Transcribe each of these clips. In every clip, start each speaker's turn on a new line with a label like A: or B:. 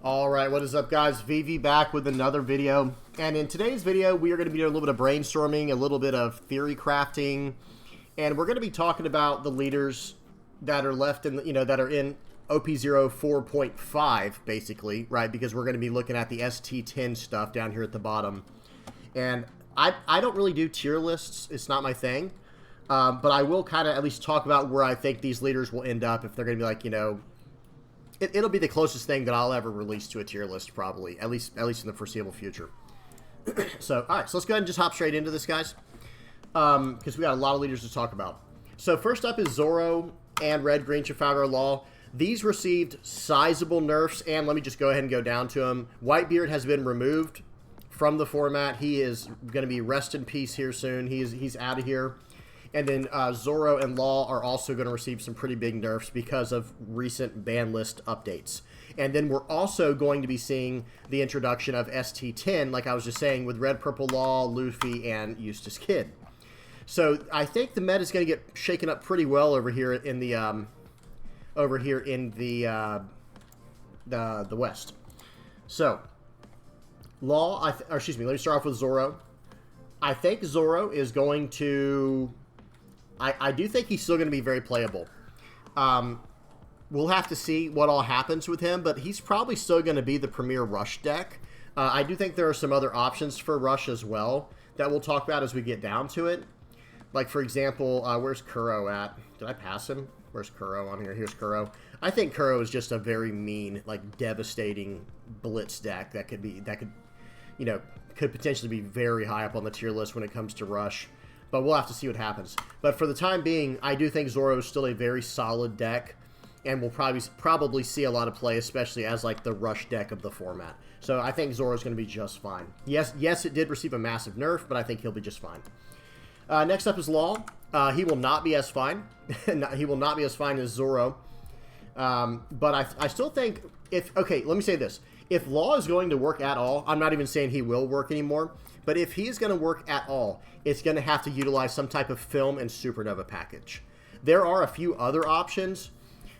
A: All right, what is up, guys? VV back with another video. And in today's video, we are going to be doing a little bit of brainstorming, a little bit of theory crafting, and we're going to be talking about the leaders that are left in, that are in OP0 4.5, basically, right? Because we're going to be looking at the ST10 stuff down here at the bottom. And I don't really do tier lists. It's not my thing. But I will kind of at least talk about where I think these leaders will end up if they're going to be like, it'll be the closest thing that I'll ever release to a tier list, probably, at least in the foreseeable future. So, all right, so let's go ahead and just hop straight into this, guys, because we got a lot of leaders to talk about. So first up is Zoro and Red Green Trafalgar Law. These received sizable nerfs, and let me just go ahead and go down to them. Whitebeard has been removed from the format. He is going to be rest in peace here soon. He's out of here. And then Zoro and Law are also going to receive some pretty big nerfs because of recent ban list updates. And then we're also going to be seeing the introduction of ST10, like I was just saying, with Red Purple Law, Luffy, and Eustace Kid. So I think the meta is going to get shaken up pretty well over here in the the West. So Law, let me start off with Zoro. I think Zoro is going to. I do think he's still going to be very playable. We'll have to see what all happens with him, but he's probably still going to be the premier Rush deck. I do think there are some other options for Rush as well that we'll talk about as we get down to it. Like, for example, where's Kuro at? Did I pass him? Where's Kuro on here? Here's Kuro. I think Kuro is just a very mean, like, devastating blitz deck that could potentially be very high up on the tier list when it comes to Rush. But we'll have to see what happens. But for the time being, I do think Zoro is still a very solid deck, and we'll probably see a lot of play, especially as like the Rush deck of the format. So I think Zoro is going to be just fine. Yes, it did receive a massive nerf, but I think he'll be just fine. Next up is Law. He will not be as fine. He will not be as fine as Zoro. But I still think let me say this. If Law is going to work at all, I'm not even saying he will work anymore, but if he is going to work at all, it's going to have to utilize some type of Film and Supernova package. There are a few other options,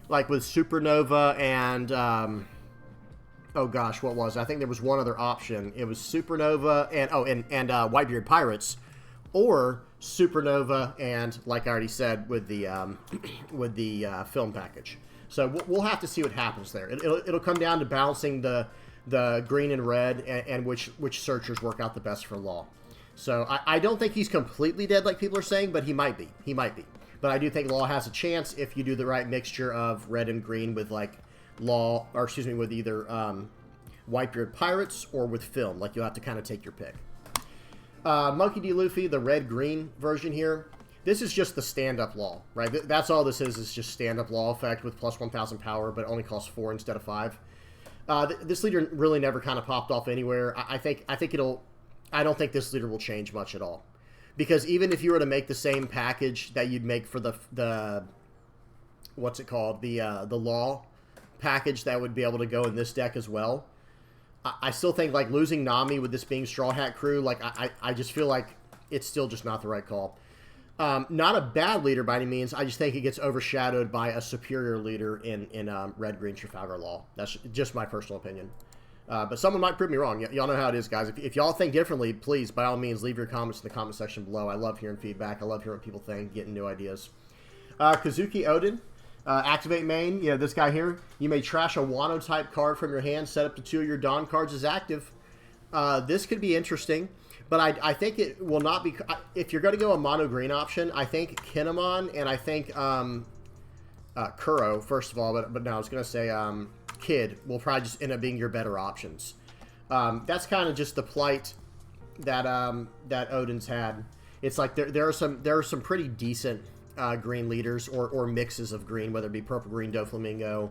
A: like with Supernova and, oh gosh, what was it? I think there was one other option. It was Supernova and Whitebeard Pirates, or Supernova and, like I already said, with the Film package. So we'll have to see what happens there. It'll come down to balancing the green and red and which searchers work out the best for Law. So I don't think he's completely dead like people are saying, but he might be. He might be. But I do think Law has a chance if you do the right mixture of red and green with like Law, or excuse me, with either Whitebeard Pirates or with Film. Like, you'll have to kind of take your pick. Monkey D. Luffy, the red-green version here. This is just the stand-up Law, right? That's all this is just stand-up Law effect with plus 1,000 power, but it only costs 4 instead of 5. This leader really never kind of popped off anywhere. I don't think this leader will change much at all, because even if you were to make the same package that you'd make for the what's it called, the Law package that would be able to go in this deck as well, I still think like losing Nami with this being Straw Hat Crew, like I just feel like it's still just not the right call. Not a bad leader by any means. I just think it gets overshadowed by a superior leader in Red Green Trafalgar Law. That's just my personal opinion. But someone might prove me wrong. Y'all know how it is, guys. If y'all think differently, please, by all means, leave your comments in the comment section below. I love hearing feedback. I love hearing what people think, getting new ideas. Kazuki Odin, activate main. This guy here. You may trash a Wano-type card from your hand, set up to 2 of your Dawn cards as active. This could be interesting. But I think it will not be... If you're going to go a mono-green option, I think Kinemon and I think Kuro, first of all. But no, I was going to say Kid will probably just end up being your better options. That's kind of just the plight that Odin's had. It's like there are some pretty decent green leaders or mixes of green, whether it be purple-green Doflamingo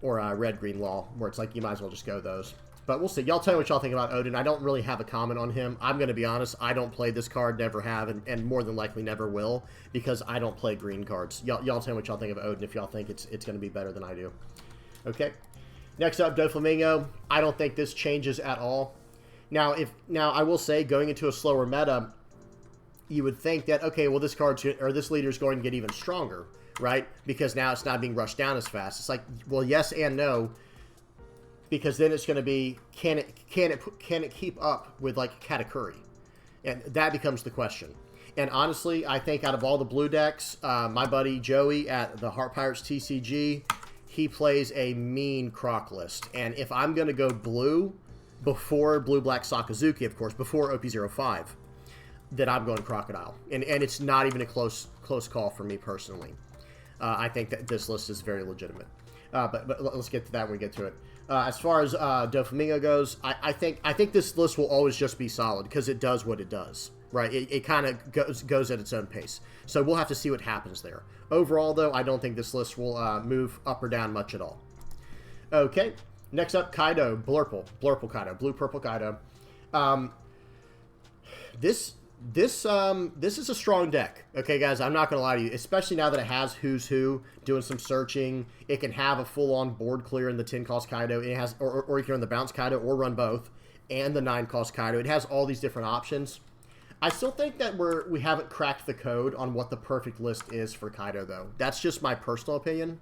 A: or red-green Law, where it's like you might as well just go those. But we'll see. Y'all tell me what y'all think about Odin. I don't really have a comment on him. I'm going to be honest. I don't play this card, never have, and more than likely never will, because I don't play green cards. Y'all tell me what y'all think of Odin if y'all think it's going to be better than I do. Okay. Next up, Doflamingo. I don't think this changes at all. Now I will say, going into a slower meta, you would think that, okay, well, this leader is going to get even stronger, right? Because now it's not being rushed down as fast. It's like, well, yes and no. because then it's going to be, can it keep up with like Katakuri? And that becomes the question. And honestly, I think out of all the blue decks, my buddy Joey at the Heart Pirates TCG, he plays a mean Croc list. And if I'm going to go blue before Blue-Black Sakazuki, of course, before OP05, then I'm going Crocodile. And it's not even a close call for me personally. I think that this list is very legitimate. But let's get to that when we get to it. As far as Doflamingo goes, I think this list will always just be solid because it does what it does. Right, it kind of goes at its own pace. So we'll have to see what happens there. Overall, though, I don't think this list will move up or down much at all. Okay, next up, Kaido, Blurple Kaido, Blue-Purple Kaido. This is a strong deck. Okay, guys, I'm not going to lie to you, especially now that it has Who's Who, doing some searching. It can have a full-on board clear in the 10-cost Kaido. It has, or you can run the bounce Kaido or run both, and the 9-cost Kaido. It has all these different options. I still think that we haven't cracked the code on what the perfect list is for Kaido, though. That's just my personal opinion.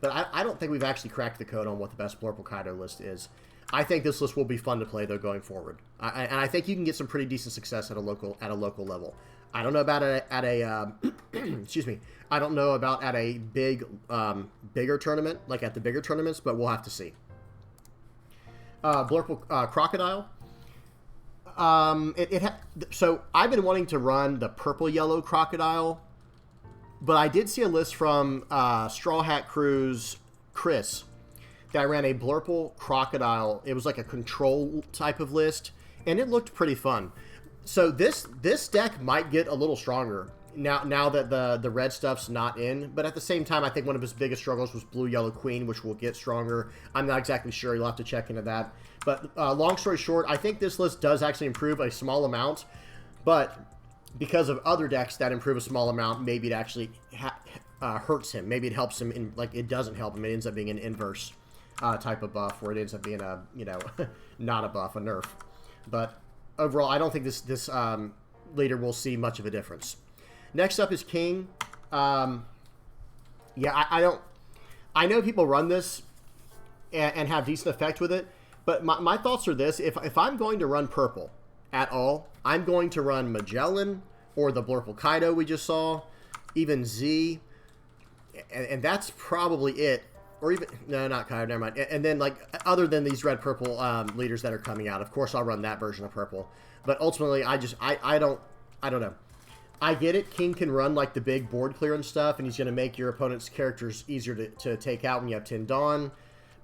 A: But I don't think we've actually cracked the code on what the best Blurple Kaido list is. I think this list will be fun to play, though, going forward. And I think you can get some pretty decent success at a local level. I don't know about it at a excuse me. I don't know about at a bigger tournament, like at the bigger tournaments, but we'll have to see. Blurple Crocodile. So I've been wanting to run the purple-yellow Crocodile, but I did see a list from Straw Hat Crew's Chris that ran a Blurple Crocodile. It was like a control type of list, and it looked pretty fun. So this deck might get a little stronger now that the red stuff's not in, but at the same time, I think one of his biggest struggles was Blue-Yellow Queen, which will get stronger. I'm not exactly sure. You'll have to check into that. But long story short, I think this list does actually improve a small amount, but because of other decks that improve a small amount, maybe it actually hurts him. Maybe it helps him, like it doesn't help him. It ends up being an inverse type of buff, where it ends up being a, not a buff, a nerf. But overall, I don't think this leader will see much of a difference. Next up is King. Yeah, I know people run this and have decent effect with it, but my thoughts are this. If I'm going to run purple at all, I'm going to run Magellan or the Blurple Kaido we just saw, even Z, and that's probably it. Or even, no, not Kaido, never mind. And then, like, other than these red-purple leaders that are coming out, of course I'll run that version of purple. But ultimately, I don't know. I get it. King can run, like, the big board clearance stuff, and he's going to make your opponent's characters easier to take out when you have 10 Dawn.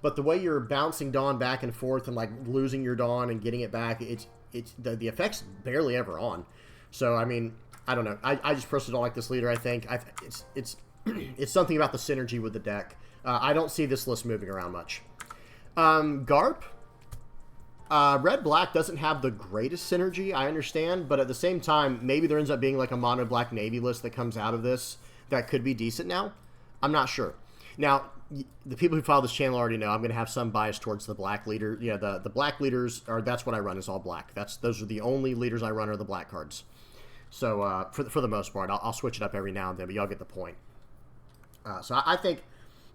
A: But the way you're bouncing Dawn back and forth and, like, losing your Dawn and getting it back, the effect's barely ever on. So, I mean, I don't know. I just personally don't like this leader, I think. It's something about the synergy with the deck. I don't see this list moving around much. Garp. Red-Black doesn't have the greatest synergy, I understand, but at the same time, maybe there ends up being like a mono-black Navy list that comes out of this that could be decent now. I'm not sure. Now, the people who follow this channel already know I'm going to have some bias towards the black leader. Yeah, the black leaders, that's what I run, is all black. Those are the only leaders I run are the black cards. So, for the most part, I'll switch it up every now and then, but y'all get the point. So I think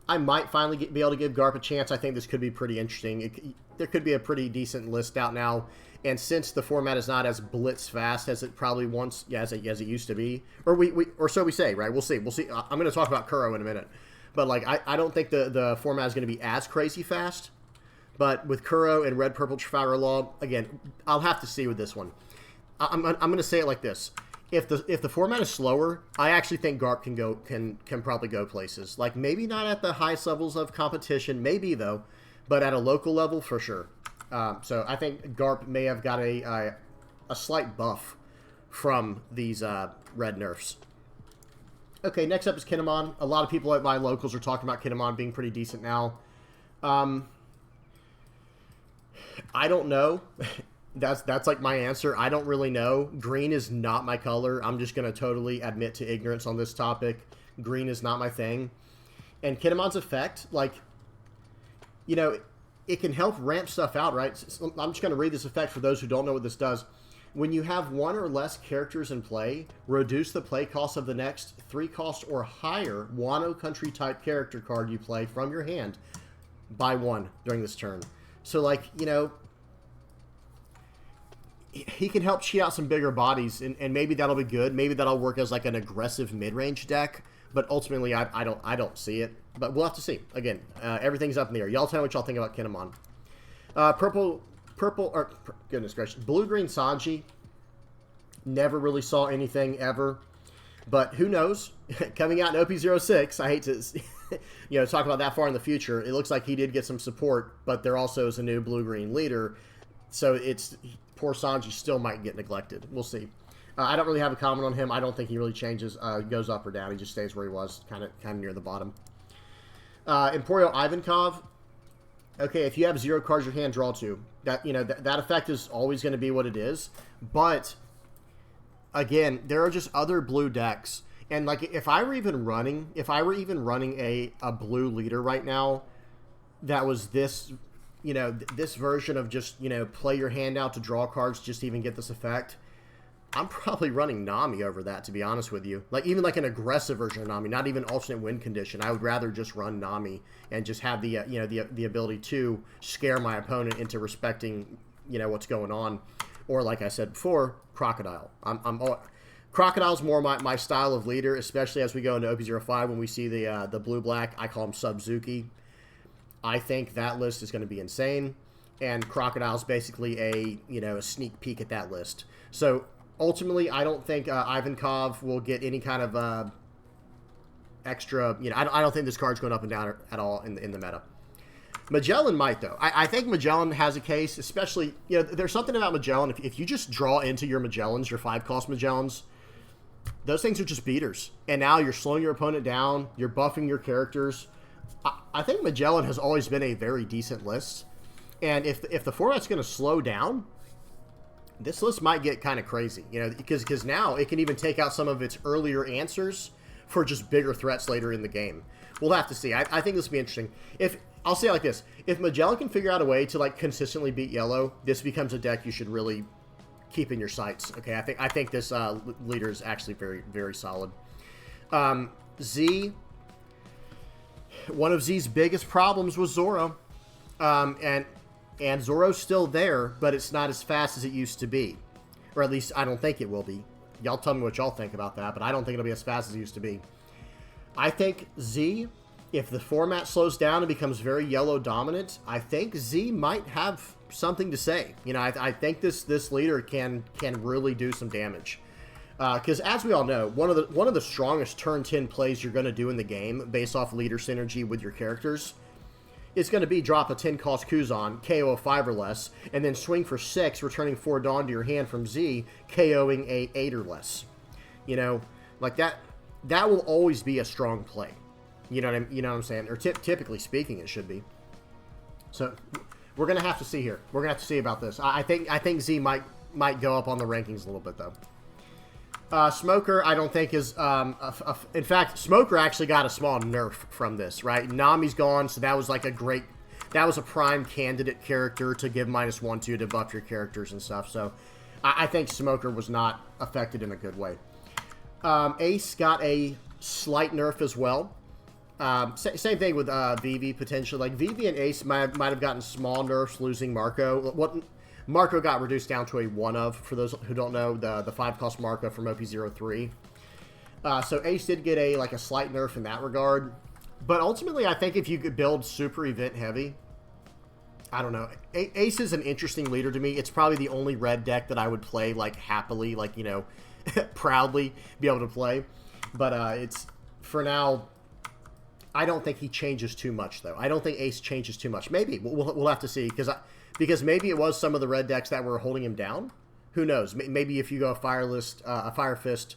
A: I might finally be able to give Garp a chance. I think this could be pretty interesting. There could be a pretty decent list out now, and since the format is not as blitz fast as it probably once, as it used to be, or so we say, right? We'll see. I'm going to talk about Kuro in a minute, but like I don't think the format is going to be as crazy fast. But with Kuro and Red Purple Trafalgar Law, again, I'll have to see with this one. I'm going to say it like this. If the format is slower, I actually think Garp can probably go places. Like, maybe not at the highest levels of competition, maybe though, but at a local level for sure. So I think Garp may have got a slight buff from these red nerfs. Okay, next up is Kinemon. A lot of people at my locals are talking about Kinemon being pretty decent now. I don't know. That's like my answer. I don't really know. Green is not my color. I'm just going to totally admit to ignorance on this topic. Green is not my thing. And Kinemon's effect, like, it can help ramp stuff out, right? So I'm just going to read this effect for those who don't know what this does. When you have one or less characters in play, reduce the play cost of the next 3 cost or higher Wano country type character card you play from your hand by 1 during this turn. So, like, you know, he can help cheat out some bigger bodies, and maybe that'll be good. Maybe that'll work as like an aggressive mid-range deck. But ultimately, I don't see it. But we'll have to see. Again, everything's up in the air. Y'all tell me what y'all think about Kinemon. Goodness gracious, blue-green Sanji. Never really saw anything ever. But who knows? Coming out in OP06, I hate to talk about that far in the future. It looks like he did get some support, but there also is a new blue-green leader. So it's poor Sanji still might get neglected. We'll see. I don't really have a comment on him. I don't think he really changes, goes up or down. He just stays where he was, kind of near the bottom. Emporio Ivankov. Okay, if you have 0 cards in your hand, draw 2. That effect is always going to be what it is. But again, there are just other blue decks, and like if I were even running a blue leader right now, that was this, this version of just play your hand out to draw cards just to even get this effect. I'm probably running Nami over that, to be honest with you. Like, even like an aggressive version of Nami, not even alternate win condition. I would rather just run Nami and just have the the ability to scare my opponent into respecting what's going on. Or like I said before, Crocodile. Crocodile's more my style of leader, especially as we go into OP05 when we see the blue-black. I call him Subzuki. I think that list is going to be insane, and Crocodile's basically a sneak peek at that list. So ultimately, I don't think Ivankov will get any kind of extra. I don't think this card's going up and down at all in the meta. Magellan might, though. I think Magellan has a case, especially, there's something about Magellan. If you just draw into your Magellans, your 5-cost Magellans, those things are just beaters. And now you're slowing your opponent down. You're buffing your characters. I think Magellan has always been a very decent list. And if the format's going to slow down, this list might get kind of crazy, because now it can even take out some of its earlier answers for just bigger threats later in the game. We'll have to see. I think this will be interesting. I'll say it like this: if Magellan can figure out a way to like consistently beat yellow, this becomes a deck you should really keep in your sights. Okay, I think this leader is actually very, very solid. Z. One of Z's biggest problems was Zoro, and Zoro's still there, but it's not as fast as it used to be, or at least I don't think it will be. Y'all tell me what y'all think about that, but I don't think it'll be as fast as it used to be. I think Z, if the format slows down and becomes very yellow dominant, I think Z might have something to say. I think this leader can really do some damage. Because as we all know, one of the strongest turn 10 plays you're going to do in the game, based off leader synergy with your characters, is going to be drop a 10-cost Kuzan, KO a 5 or less, and then swing for 6, returning 4 Dawn to your hand from Z, KOing a 8 or less. Like that will always be a strong play. You know what I'm saying? Or typically speaking, it should be. So we're gonna have to see here. We're gonna have to see about this. I think Z might go up on the rankings a little bit though. Smoker, I don't think is. In fact, Smoker actually got a small nerf from this. Right, Nami's gone, so that was like that was a prime candidate character to give -1/2 to buff your characters and stuff. So I think Smoker was not affected in a good way. Ace got a slight nerf as well. Same thing with Vivi potentially. Like Vivi and Ace might have gotten small nerfs losing Marco. Marco got reduced down to a 1-of, for those who don't know, the 5-cost Marco from OP03. So Ace did get a slight nerf in that regard. But ultimately, I think if you could build super event heavy, I don't know. Ace is an interesting leader to me. It's probably the only red deck that I would play happily, proudly be able to play. But it's, for now, I don't think he changes too much, though. I don't think Ace changes too much. Maybe. We'll have to see, because maybe it was some of the red decks that were holding him down. Who knows? Maybe if you go a Fire Fist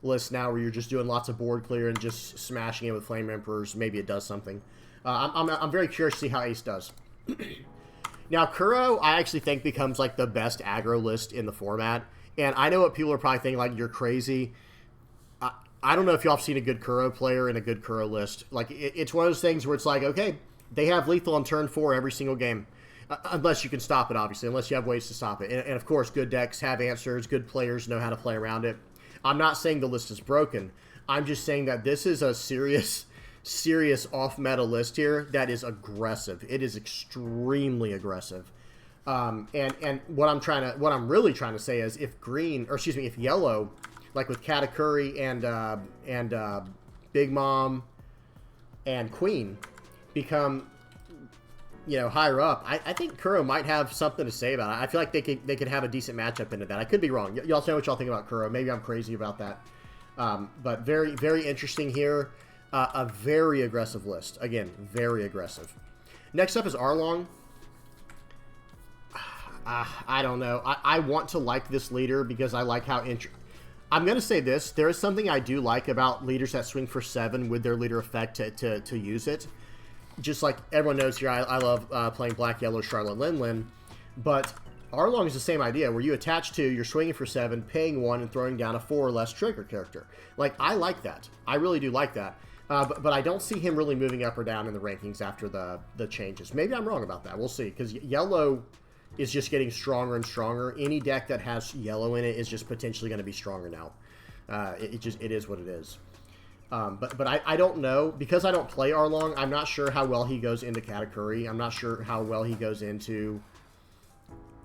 A: list now where you're just doing lots of board clear and just smashing it with Flame Emperors, maybe it does something. I'm very curious to see how Ace does. Now, Kuro, I actually think becomes the best aggro list in the format. And I know what people are probably thinking, you're crazy. I don't know if y'all have seen a good Kuro player in a good Kuro list. It's one of those things where it's okay, they have lethal on turn 4 every single game. Unless you can stop it, obviously. Unless you have ways to stop it. And of course, good decks have answers. Good players know how to play around it. I'm not saying the list is broken. I'm just saying that this is a serious serious off-meta list here that is aggressive. It is extremely aggressive. And what I'm really trying to say is if yellow, like with Katakuri and Big Mom and Queen, become, you know, higher up, I think Kuro might have something to say about it. I feel like they could have a decent matchup into that. I could be wrong. Y'all tell me what y'all think about Kuro. Maybe I'm crazy about that. But very, very interesting here. A very aggressive list. Again, very aggressive. Next up is Arlong. I don't know. I want to like this leader because I like how... I'm going to say this. There is something I do like about leaders that swing for 7 with their leader effect to use it. Just like everyone knows here, I love playing Black, Yellow, Charlotte, Lin. But Arlong is the same idea, where you attach 2, you're swinging for 7, paying 1, and throwing down a 4 or less trigger character. Like, I like that. I really do like that. But I don't see him really moving up or down in the rankings after the changes. Maybe I'm wrong about that. We'll see. Because Yellow is just getting stronger and stronger. Any deck that has Yellow in it is just potentially going to be stronger now. It is what it is. But I don't know. Because I don't play Arlong, I'm not sure how well he goes into Katakuri. I'm not sure how well he goes into,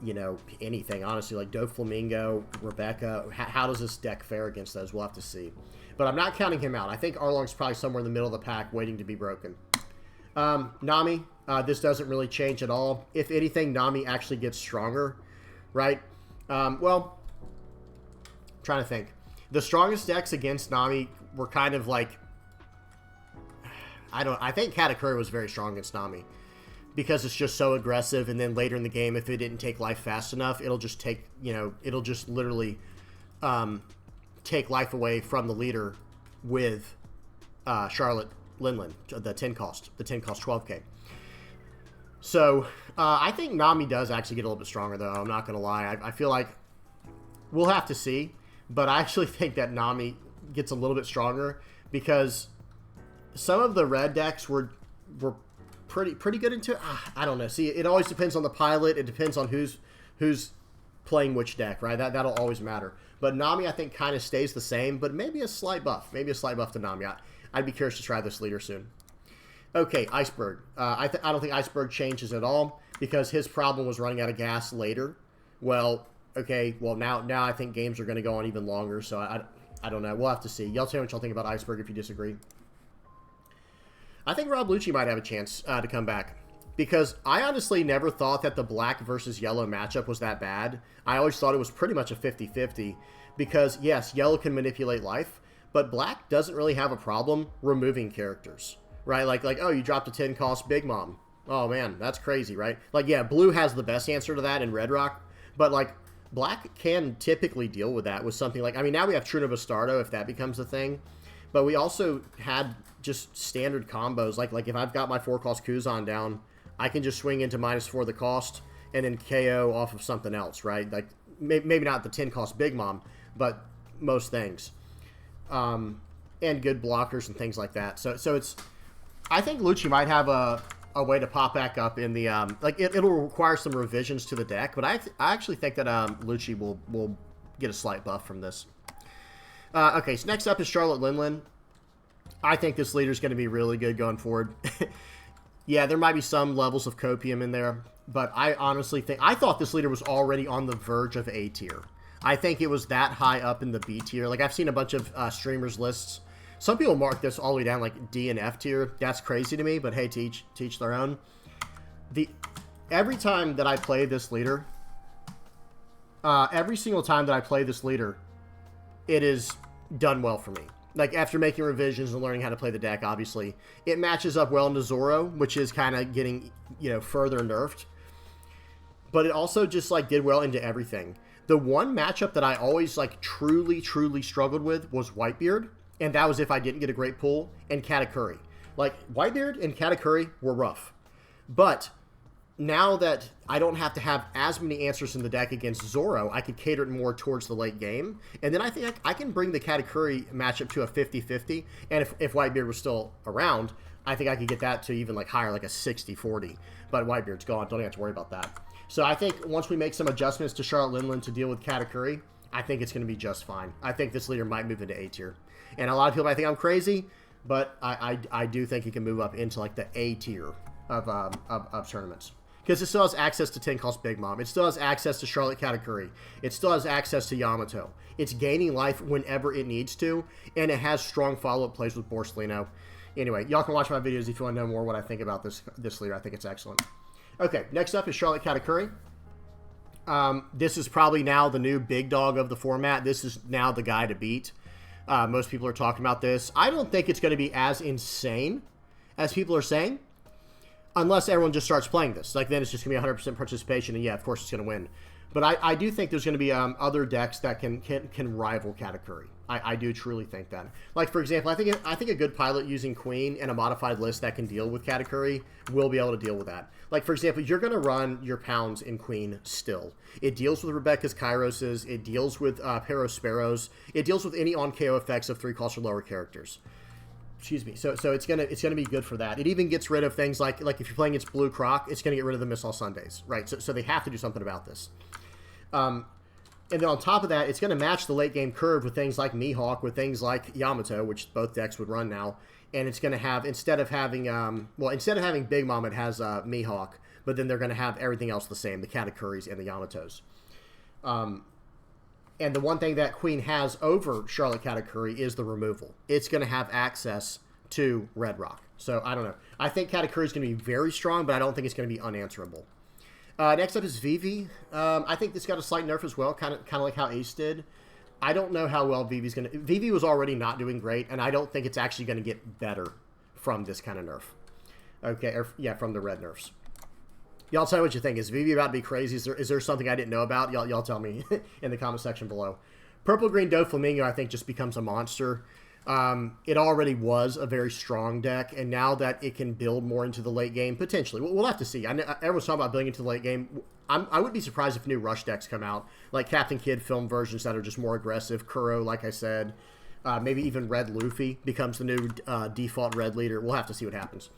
A: you know, anything. Honestly, like Doflamingo, Rebecca. How does this deck fare against those? We'll have to see. But I'm not counting him out. I think Arlong's probably somewhere in the middle of the pack waiting to be broken. Nami, this doesn't really change at all. If anything, Nami actually gets stronger, right? Well, I'm trying to think. The strongest decks against Nami were kind of like... I think Katakuri was very strong against Nami. Because it's just so aggressive, and then later in the game, if it didn't take life fast enough, it'll just take, you know, it'll just literally... take life away from the leader with Charlotte Linlin, the 10 cost 12k. So I think Nami does actually get a little bit stronger, though. I'm not going to lie. I feel like we'll have to see, but I actually think that Nami gets a little bit stronger because some of the red decks were pretty good into it. I don't know. See, it always depends on the pilot. It depends on who's playing which deck, right? That'll always matter. But Nami, I think, kind of stays the same, but maybe a slight buff. Maybe a slight buff to Nami. I'd be curious to try this leader soon. Okay, Iceberg. I don't think Iceberg changes at all because his problem was running out of gas later. Well, okay, well, now I think games are going to go on even longer, so I don't know. We'll have to see. Y'all tell me what y'all think about Iceberg if you disagree. I think Rob Lucci might have a chance to come back. Because I honestly never thought that the black versus yellow matchup was that bad. I always thought it was pretty much a 50-50. Because, yes, yellow can manipulate life, but black doesn't really have a problem removing characters. Right? Like oh, you dropped a 10 cost Big Mom. Oh, man, that's crazy, right? Like, yeah, blue has the best answer to that in Red Rock. But, like, black can typically deal with that with something like... I mean, now we have Truna Bastardo if that becomes a thing. But we also had just standard combos. Like if I've got my 4 cost Kuzan down... I can just swing into -4 the cost and then KO off of something else, right? Like, maybe not the 10 cost Big Mom, but most things. And good blockers and things like that. So it's... I think Lucci might have a way to pop back up in the... it'll require some revisions to the deck, but I actually think that Lucci will get a slight buff from this. Okay, so next up is Charlotte Linlin. I think this leader's going to be really good going forward. Yeah, there might be some levels of copium in there, but I honestly think... I thought this leader was already on the verge of A tier. I think it was that high up in the B tier. Like, I've seen a bunch of streamers' lists. Some people mark this all the way down, like, D and F tier. That's crazy to me, but hey, teach their own. Every time that I play this leader... every single time that I play this leader, it is done well for me. Like, after making revisions and learning how to play the deck, obviously, it matches up well into Zoro, which is kind of getting, you know, further nerfed. But it also just, like, did well into everything. The one matchup that I always, like, truly struggled with was Whitebeard, and that was if I didn't get a great pull, and Katakuri. Like, Whitebeard and Katakuri were rough. But now that I don't have to have as many answers in the deck against Zoro, I could cater it more towards the late game. And then I think I can bring the Katakuri matchup to a 50-50. And if Whitebeard was still around, I think I could get that to even like higher, like a 60-40. But Whitebeard's gone. Don't have to worry about that. So I think once we make some adjustments to Charlotte Linlin to deal with Katakuri, I think it's going to be just fine. I think this leader might move into A tier. And a lot of people might think I'm crazy. but I do think he can move up into like the A tier of tournaments. Because it still has access to 10 cost Big Mom. It still has access to Charlotte Katakuri. It still has access to Yamato. It's gaining life whenever it needs to, and it has strong follow-up plays with Borsellino. Anyway, y'all can watch my videos if you want to know more what I think about this leader. I think it's excellent. Okay, next up is Charlotte Katakuri. This is probably now the new big dog of the format. This is now the guy to beat. Most people are talking about this. I don't think it's going to be as insane as people are saying. Unless everyone just starts playing this. Like, then it's just going to be 100% participation, and yeah, of course it's going to win. But I do think there's going to be other decks that can rival Katakuri. I do truly think that. Like, for example, I think a good pilot using Queen and a modified list that can deal with Katakuri will be able to deal with that. Like, for example, you're going to run your Pounds in Queen still. It deals with Rebecca's Kairoses. It deals with Parosparrows. It deals with any on-KO effects of 3 cost or lower characters. Excuse me. So it's gonna be good for that. It even gets rid of things like if you're playing against Blue Croc, it's gonna get rid of the Miss All Sundays, right? So they have to do something about this. And then on top of that, it's gonna match the late game curve with things like Mihawk, with things like Yamato, which both decks would run now. And it's gonna have instead of having Big Mom, it has Mihawk, but then they're gonna have everything else the same, the Katakuris and the Yamatos. And the one thing that Queen has over Charlotte Katakuri is the removal. It's going to have access to Red Rock. So, I don't know. I think Katakuri is going to be very strong, but I don't think it's going to be unanswerable. Next up is Vivi. I think this got a slight nerf as well, kind of like how Ace did. I don't know how well Vivi's going to... Vivi was already not doing great, and I don't think it's actually going to get better from this kind of nerf. Okay, from the red nerfs. Y'all tell me what you think. Is Vivi about to be crazy? Is there something I didn't know about? Y'all tell me in the comment section below. Purple-Green Doflamingo, I think, just becomes a monster. It already was a very strong deck, and now that it can build more into the late game, potentially. We'll have to see. Everyone's talking about building into the late game. I wouldn't be surprised if new Rush decks come out, like Captain Kidd film versions that are just more aggressive. Kuro, like I said. Maybe even Red Luffy becomes the new default red leader. We'll have to see what happens.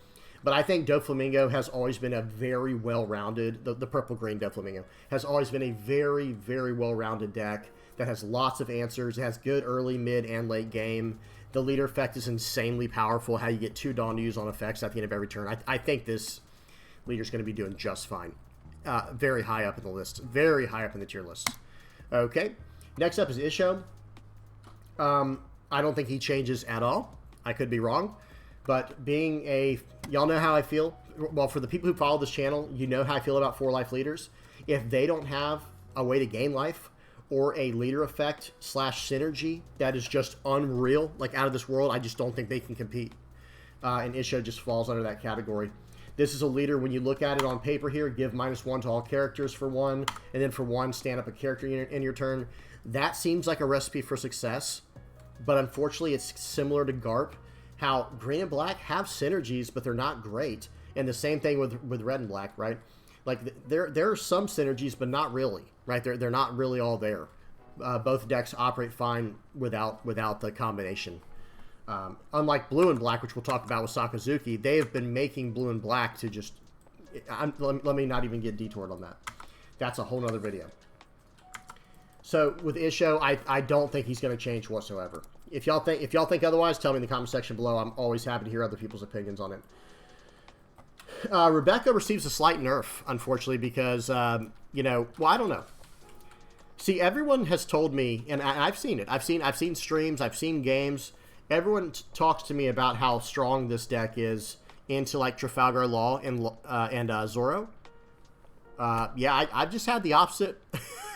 A: But I think Doflamingo has always been a very well-rounded, the purple-green Doflamingo, has always been a very, very well-rounded deck that has lots of answers. It has good early, mid, and late game. The leader effect is insanely powerful, how you get 2 Dawn Use on effects at the end of every turn. I think this leader's going to be doing just fine. Very high up in the list. Very high up in the tier list. Okay. Next up is Isho. I don't think he changes at all. I could be wrong. But being a... Y'all know how I feel. Well, for the people who follow this channel, you know how I feel about 4-life leaders. If they don't have a way to gain life or a leader effect / synergy that is just unreal, like out of this world, I just don't think they can compete. And Isho just falls under that category. This is a leader, when you look at it on paper here, give -1 to all characters for 1, and then for 1, stand up a character in your turn. That seems like a recipe for success, but unfortunately it's similar to Garp. How green and black have synergies, but they're not great. And the same thing with red and black, right? Like, there are some synergies, but not really, right? They're not really all there. Both decks operate fine without the combination. Unlike blue and black, which we'll talk about with Sakazuki, they have been making blue and black to just... let me not even get detoured on that. That's a whole nother video. So, with Isho, I don't think he's going to change whatsoever. If y'all think otherwise, tell me in the comment section below. I'm always happy to hear other people's opinions on it. Rebecca receives a slight nerf, unfortunately, because well, I don't know. See, everyone has told me, and I've seen it. I've seen streams. I've seen games. Everyone talks to me about how strong this deck is into like Trafalgar Law and Zoro. Yeah, I've just had the opposite.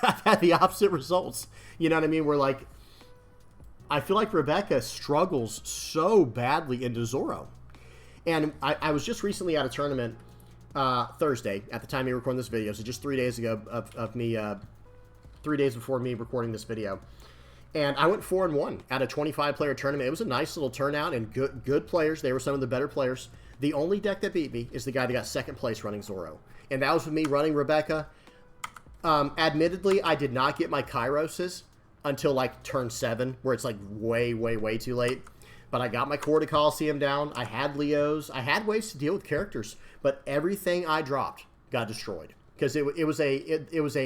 A: I've had the opposite results. You know what I mean? Where like, I feel like Rebecca struggles so badly into Zoro. And I was just recently at a tournament Thursday, at the time of recording this video, so just 3 days ago of me, 3 days before me recording this video. And I went 4-1 at a 25-player tournament. It was a nice little turnout and good players. They were some of the better players. The only deck that beat me is the guy that got second place running Zoro. And that was with me running Rebecca. Admittedly, I did not get my Kairoses until like turn 7, where it's like way too late. But I got my Corda Coliseum down. I had Leos. I had ways to deal with characters, but everything I dropped got destroyed because it was a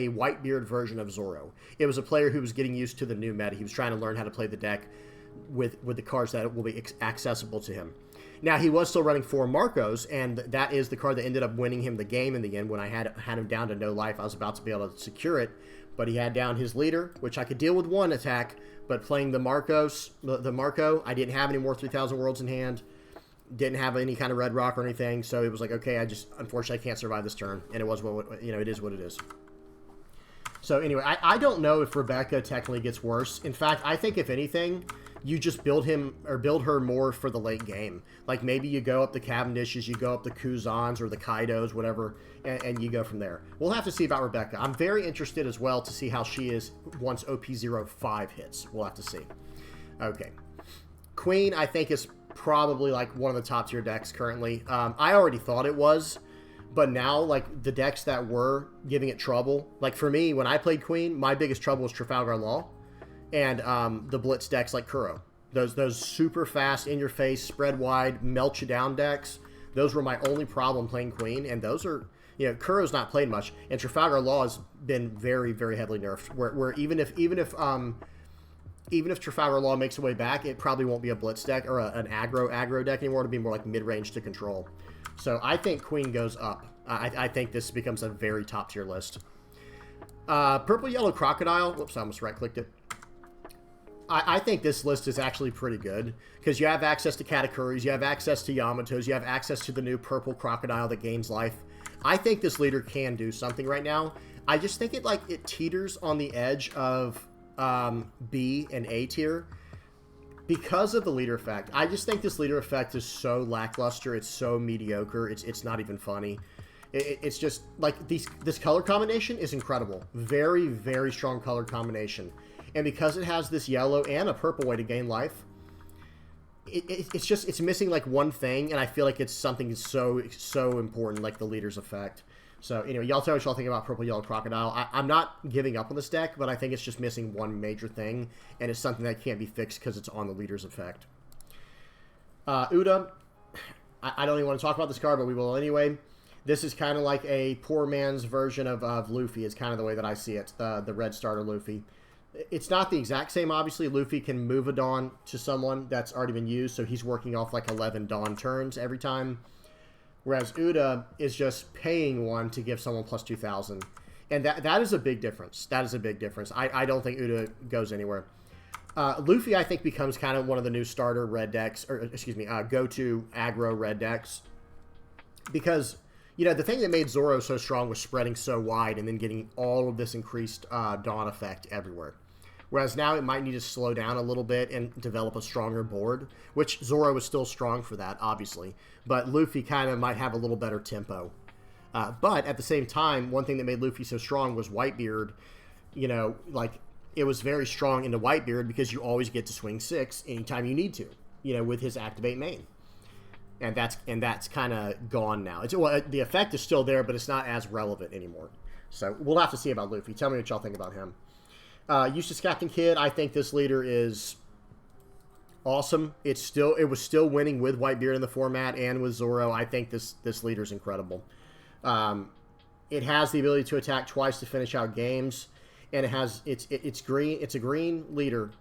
A: Whitebeard version of Zoro. It was a player who was getting used to the new meta. He was trying to learn how to play the deck. with the cards that will be accessible to him. Now, he was still running 4 Marcos, and that is the card that ended up winning him the game in the end. When I had him down to no life, I was about to be able to secure it, but he had down his leader, which I could deal with 1 attack, but playing the Marcos, the Marco, I didn't have any more 3,000 Worlds in hand, didn't have any kind of red rock or anything, so it was like, okay, unfortunately, I can't survive this turn, and it was it is what it is. So anyway, I don't know if Rebecca technically gets worse. In fact, I think if anything, you just build him or build her more for the late game. Like maybe you go up the Cavendishes, you go up the Kuzans or the Kaidos, whatever, and you go from there. We'll have to see about Rebecca. I'm very interested as well to see how she is once OP05 hits. We'll have to see. Okay. Queen, I think, is probably like one of the top tier decks currently. I already thought it was, but now like the decks that were giving it trouble, like for me, when I played Queen, my biggest trouble was Trafalgar Law. And the blitz decks like Kuro. Those super fast, in-your-face, spread wide, melt you down decks. Those were my only problem playing Queen. And those are, Kuro's not played much. And Trafalgar Law has been very, very heavily nerfed. Where even if Trafalgar Law makes a way back, it probably won't be a blitz deck or an aggro deck anymore. It'll be more like mid-range to control. So I think Queen goes up. I think this becomes a very top-tier list. Purple Yellow Crocodile. Whoops, I almost right-clicked it. I think this list is actually pretty good because you have access to Katakuris, you have access to Yamatos, you have access to the new Purple Crocodile that gains life. I think this leader can do something right now. I just think it teeters on the edge of B and A tier because of the leader effect. I just think this leader effect is so lackluster. It's so mediocre. It's not even funny. It's just like this color combination is incredible. Very, very strong color combination. And because it has this yellow and a purple way to gain life, it's missing like one thing, and I feel like it's something so important, like the leader's effect. So anyway, y'all tell me what y'all think about Purple Yellow Crocodile. I'm not giving up on this deck, but I think it's just missing one major thing, and it's something that can't be fixed because it's on the leader's effect. Uda, I don't even want to talk about this card, but we will anyway. This is kind of like a poor man's version of Luffy, is kind of the way that I see it, the red starter Luffy. It's not the exact same, obviously. Luffy can move a Dawn to someone that's already been used, so he's working off like 11 Dawn turns every time. Whereas Uda is just paying one to give someone plus 2,000. And that is a big difference. That is a big difference. I don't think Uda goes anywhere. Luffy, I think, becomes kind of one of the new starter red decks, or excuse me, go-to aggro red decks. Because, the thing that made Zoro so strong was spreading so wide and then getting all of this increased Dawn effect everywhere. Whereas now it might need to slow down a little bit and develop a stronger board, which Zoro is still strong for that, obviously. But Luffy kind of might have a little better tempo. But at the same time, one thing that made Luffy so strong was Whitebeard. It was very strong into Whitebeard because you always get to swing 6 anytime you need to, with his activate main. And that's kind of gone now. The effect is still there, but it's not as relevant anymore. So we'll have to see about Luffy. Tell me what y'all think about him. Eustace Captain Kidd, I think this leader is awesome. It was still winning with Whitebeard in the format and with Zoro. I think this leader is incredible. It has the ability to attack twice to finish out games, and it's green. It's a green leader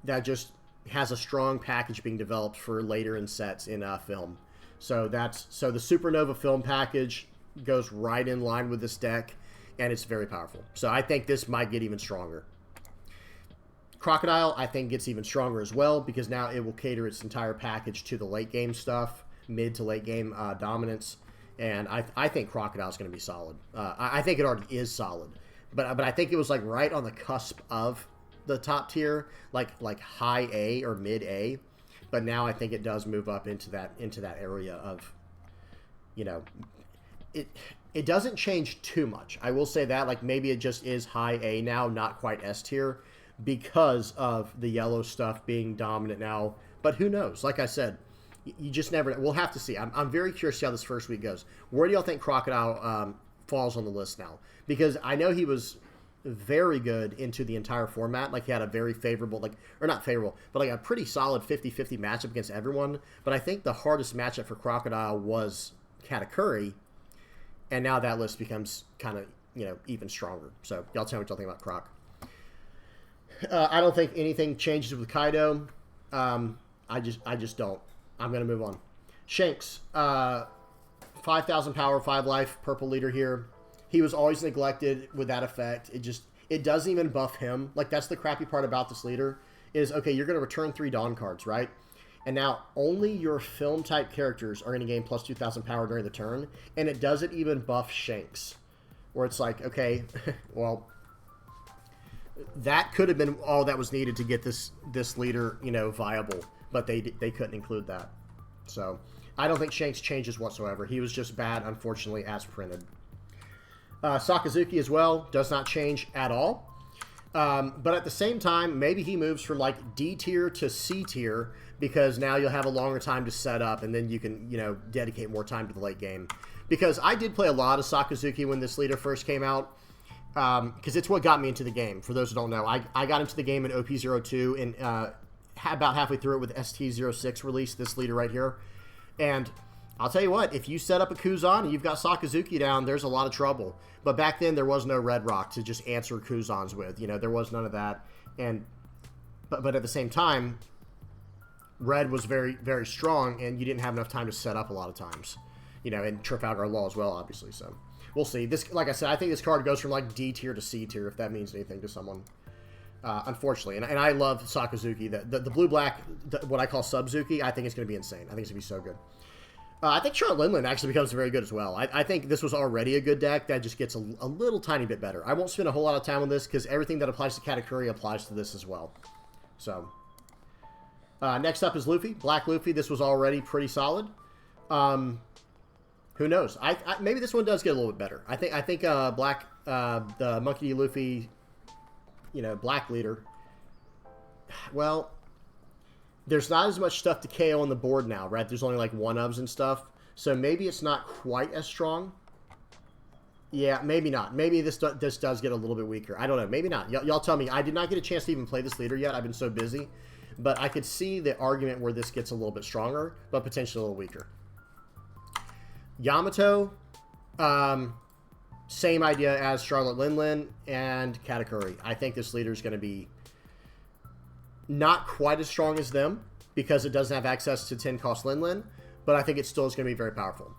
A: that just has a strong package being developed for later in sets in film. So the Supernova film package goes right in line with this deck, and it's very powerful. So I think this might get even stronger. Crocodile, I think, gets even stronger as well because now it will cater its entire package to the late game stuff, mid to late game dominance, and I think Crocodile is going to be solid. I think it already is solid, but I think it was like right on the cusp of the top tier, like high A or mid A, but now I think it does move up into that area of, it doesn't change too much. I will say that, like, maybe it just is high A now, not quite S tier, because of the yellow stuff being dominant now. But who knows? Like I said, you just never. We'll have to see. I'm very curious to see how this first week goes. Where do y'all think Crocodile falls on the list now? Because I know he was very good into the entire format. Like, he had a very favorable, or not favorable, but like a pretty solid 50-50 matchup against everyone. But I think the hardest matchup for Crocodile was Katakuri, and now that list becomes kind of, even stronger. So y'all tell me what y'all think about Croc. I don't think anything changes with Kaido. I just don't. I'm going to move on. Shanks, 5,000 power, 5 life, purple leader here. He was always neglected with that effect. It doesn't even buff him. Like, that's the crappy part about this leader is, okay, you're going to return 3 Dawn cards, right? And now only your film-type characters are going to gain plus 2,000 power during the turn, and it doesn't even buff Shanks. Where it's like, okay, well, that could have been all that was needed to get this leader, you know, viable, but they couldn't include that. So I don't think Shanks changes whatsoever. He was just bad, unfortunately, as printed. Sakazuki as well does not change at all. But at the same time, maybe he moves from like D tier to C tier because now you'll have a longer time to set up and then you can, you know, dedicate more time to the late game. Because I did play a lot of Sakazuki when this leader first came out because it's what got me into the game. For those who don't know, I got into the game in OP02 and about halfway through it with ST06 release, this leader right here. And I'll tell you what, if you set up a Kuzan and you've got Sakazuki down, there's a lot of trouble. But back then, there was no Red Rock to just answer Kuzans with. You know, there was none of that. But at the same time, Red was very, very strong, and you didn't have enough time to set up a lot of times. You know, and Trafalgar Law as well, obviously. So we'll see. This, like I said, I think this card goes from like D tier to C tier, if that means anything to someone. Unfortunately, and I love Sakazuki. The blue-black, what I call Subzuki, I think it's going to be insane. I think it's going to be so good. I think Charlotte Linlin actually becomes very good as well. I think this was already a good deck that just gets a little tiny bit better. I won't spend a whole lot of time on this because everything that applies to Katakuri applies to this as well. So, next up is Luffy. Black Luffy. This was already pretty solid. Who knows? Maybe this one does get a little bit better. I think Black, the Monkey D. Luffy, you know, Black leader. Well, there's not as much stuff to KO on the board now, right? There's only like 1-ofs and stuff. So maybe it's not quite as strong. Yeah, maybe not. Maybe this does get a little bit weaker. I don't know. Maybe not. Y'all tell me. I did not get a chance to even play this leader yet. I've been so busy. But I could see the argument where this gets a little bit stronger, but potentially a little weaker. Yamato, same idea as Charlotte Linlin and Katakuri. I think this leader is going to be not quite as strong as them because it doesn't have access to 10-cost Linlin, but I think it still is going to be very powerful.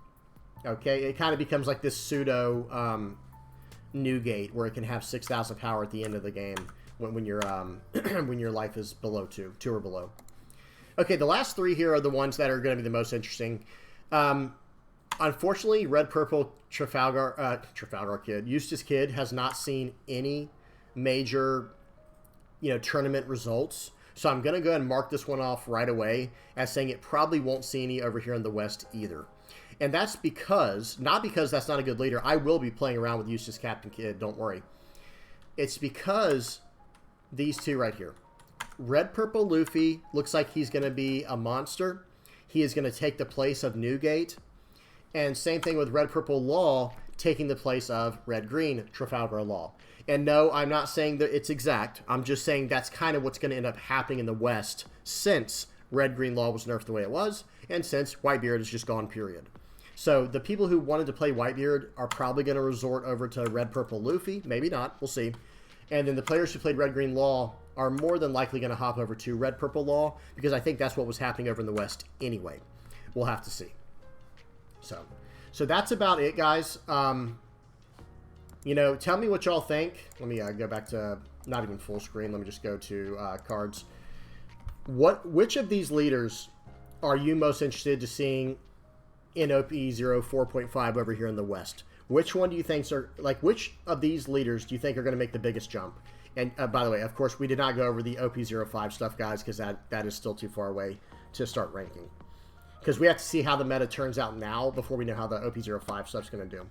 A: Okay, it kind of becomes like this pseudo Newgate where it can have 6,000 power at the end of the game when your when your life is below 2 or below. Okay, the last 3 here are the ones that are going to be the most interesting. Unfortunately, Red Purple Trafalgar Kid, Eustace Kid, has not seen any major, you know, tournament results. So I'm going to go ahead and mark this one off right away as saying it probably won't see any over here in the West either. And that's because, not because that's not a good leader. I will be playing around with Eustace Captain Kid, don't worry. It's because these two right here. Red Purple Luffy looks like he's going to be a monster. He is going to take the place of Newgate. And same thing with Red Purple Law taking the place of Red Green Trafalgar Law. And no, I'm not saying that it's exact. I'm just saying that's kind of what's going to end up happening in the West since Red Green Law was nerfed the way it was, and since Whitebeard is just gone, period. So the people who wanted to play Whitebeard are probably going to resort over to Red Purple Luffy. Maybe not. We'll see. And then the players who played Red Green Law are more than likely going to hop over to Red Purple Law because I think that's what was happening over in the West anyway. We'll have to see. So that's about it, guys. You know, tell me what y'all think. Let me go back to not even full screen. Let me just go to cards. Which of these leaders are you most interested to seeing in OP0 4.5 over here in the West? Which one do you think are, like, which of these leaders do you think are going to make the biggest jump? And by the way, of course, we did not go over the OP05 stuff, guys, because that is still too far away to start ranking. Because we have to see how the meta turns out now before we know how the OP05 stuff's going to do.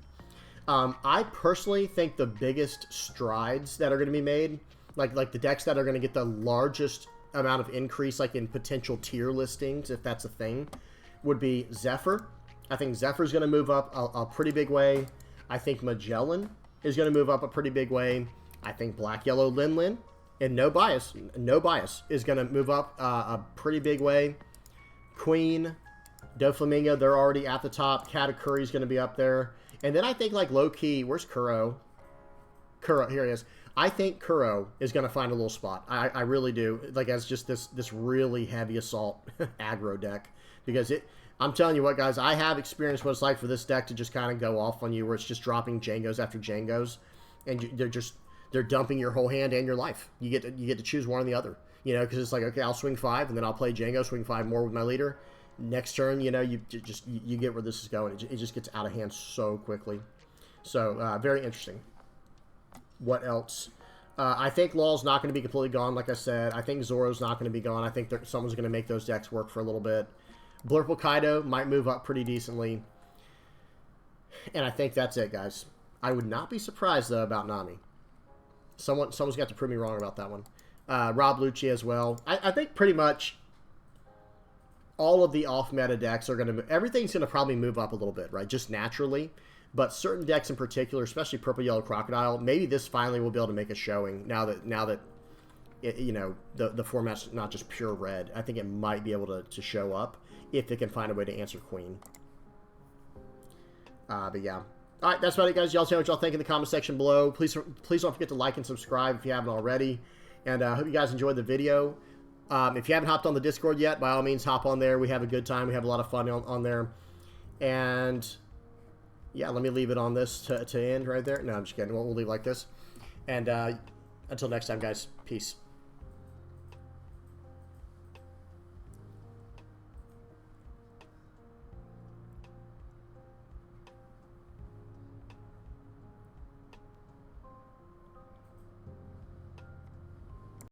A: I personally think the biggest strides that are going to be made, like the decks that are going to get the largest amount of increase, like in potential tier listings, if that's a thing, would be Zephyr. I think Zephyr's going to move up a pretty big way. I think Magellan is going to move up a pretty big way. I think Black Yellow Linlin, and no bias, is going to move up a pretty big way. Queen, Doflamingo, they're already at the top. Katakuri's going to be up there. And then I think, like, low-key, where's Kuro? Kuro, here he is. I think Kuro is going to find a little spot. I really do. Like, as just this really heavy assault aggro deck. Because I'm telling you what, guys, I have experienced what it's like for this deck to just kind of go off on you, where it's just dropping Jangos after Jangos, and they're dumping your whole hand and your life. You get to choose one or the other. You know, because it's like, okay, I'll swing 5, and then I'll play Jango, swing 5 more with my leader. Next turn, you know, you get where this is going. It just gets out of hand so quickly. So, very interesting. What else? I think Law's not going to be completely gone, like I said. I think Zoro's not going to be gone. I think someone's going to make those decks work for a little bit. Blurple Kaido might move up pretty decently. And I think that's it, guys. I would not be surprised, though, about Nami. Someone's got to prove me wrong about that one. Rob Lucci as well. I think pretty much all of the off-meta decks are going to... Everything's going to probably move up a little bit, right? Just naturally. But certain decks in particular, especially Purple Yellow Crocodile, maybe this finally will be able to make a showing now that it, you know, the format's not just pure red. I think it might be able to show up if it can find a way to answer Queen. But yeah. All right, that's about it, guys. Y'all tell me what y'all think in the comment section below. Please don't forget to like and subscribe if you haven't already. And I hope you guys enjoyed the video. If you haven't hopped on the Discord yet, by all means, hop on there. We have a good time. We have a lot of fun on there. And... yeah, let me leave it on this to end right there. No, I'm just kidding. We'll leave it like this. And until next time, guys. Peace.